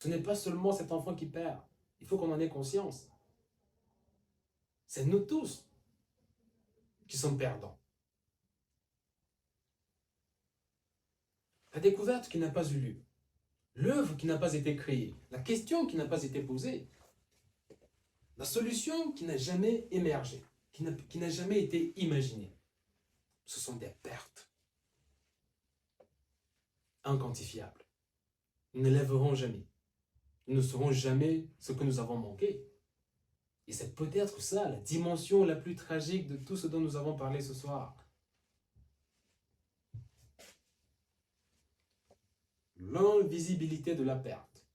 Ce n'est pas seulement cet enfant qui perd. Il faut qu'on en ait conscience. C'est nous tous qui sommes perdants. La découverte qui n'a pas eu lieu, l'œuvre qui n'a pas été créée, la question qui n'a pas été posée, la solution qui n'a jamais émergé, qui n'a jamais été imaginée, ce sont des pertes inquantifiables. Nous ne lèverons jamais. Nous ne saurons jamais ce que nous avons manqué. Et c'est peut-être ça, la dimension la plus tragique de tout ce dont nous avons parlé ce soir. L'invisibilité de la perte.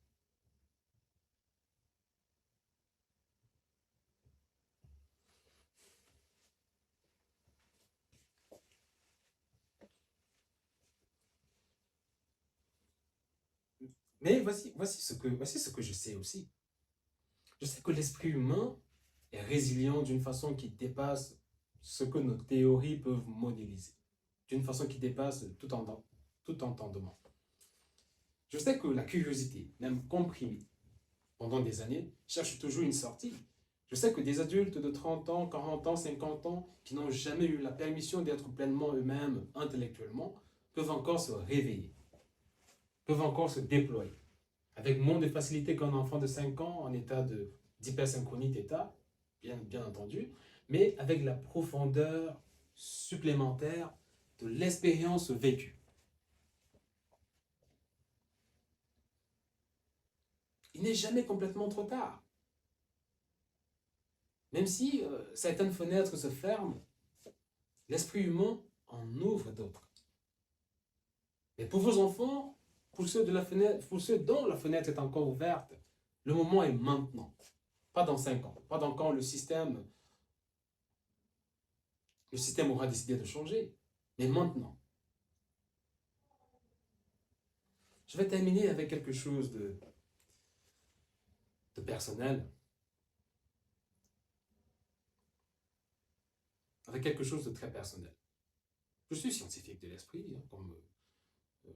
Mais voici ce que je sais aussi. Je sais que l'esprit humain est résilient d'une façon qui dépasse ce que nos théories peuvent modéliser, d'une façon qui dépasse tout entendement. Je sais que la curiosité, même comprimée pendant des années, cherche toujours une sortie. Je sais que des adultes de 30 ans, 40 ans, 50 ans, qui n'ont jamais eu la permission d'être pleinement eux-mêmes intellectuellement, peuvent encore se réveiller, peuvent encore se déployer, avec moins de facilité qu'un enfant de 5 ans en état d'hypersynchronie θ, bien entendu, mais avec la profondeur supplémentaire de l'expérience vécue. Il n'est jamais complètement trop tard. Même si certaines fenêtres se ferment, l'esprit humain en ouvre d'autres. Mais pour vos enfants, pour ceux dont la fenêtre est encore ouverte, le moment est maintenant. Pas dans 5 ans, pas dans quand le système aura décidé de changer, mais maintenant. Je vais terminer avec quelque chose de personnel, avec quelque chose de très personnel. Je suis scientifique de l'esprit, comme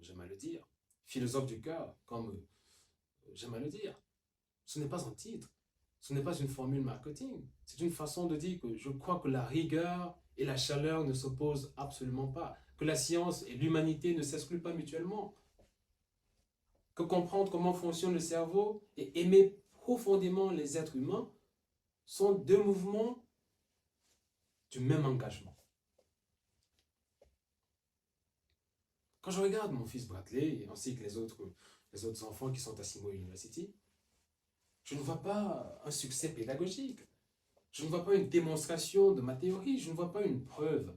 j'aime à le dire, philosophe du cœur, comme j'aime à le dire. Ce n'est pas un titre, ce n'est pas une formule marketing, c'est une façon de dire que je crois que la rigueur et la chaleur ne s'opposent absolument pas, que la science et l'humanité ne s'excluent pas mutuellement, que comprendre comment fonctionne le cerveau et aimer profondément les êtres humains sont deux mouvements du même engagement. Quand je regarde mon fils Bradley, ainsi que les autres enfants qui sont à Simo University, je ne vois pas un succès pédagogique. Je ne vois pas une démonstration de ma théorie. Je ne vois pas une preuve.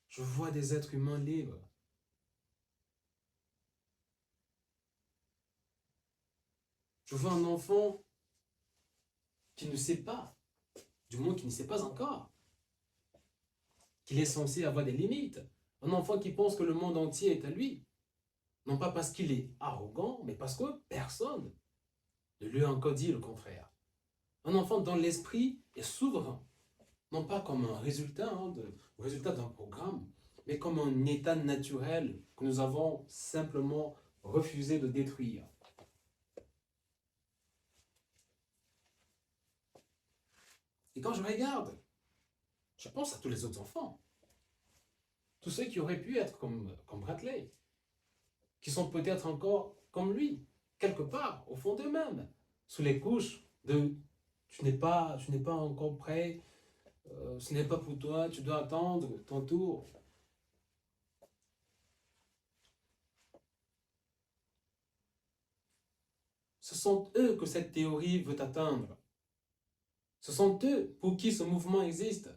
Je vois des êtres humains libres. Je vois un enfant qui ne sait pas, du moins qui ne sait pas encore, qu'il est censé avoir des limites. Un enfant qui pense que le monde entier est à lui. Non pas parce qu'il est arrogant, mais parce que personne ne lui a encore dit le contraire. Un enfant dont l'esprit est souverain, non pas comme un résultat d'un programme, mais comme un état naturel que nous avons simplement refusé de détruire. Et quand je regarde, je pense à tous les autres enfants, tous ceux qui auraient pu être comme Bradley, qui sont peut-être encore comme lui, quelque part, au fond d'eux-mêmes, sous les couches de tu n'es pas encore prêt, ce n'est pas pour toi, tu dois attendre ton tour. Ce sont eux que cette théorie veut atteindre. Ce sont eux pour qui ce mouvement existe.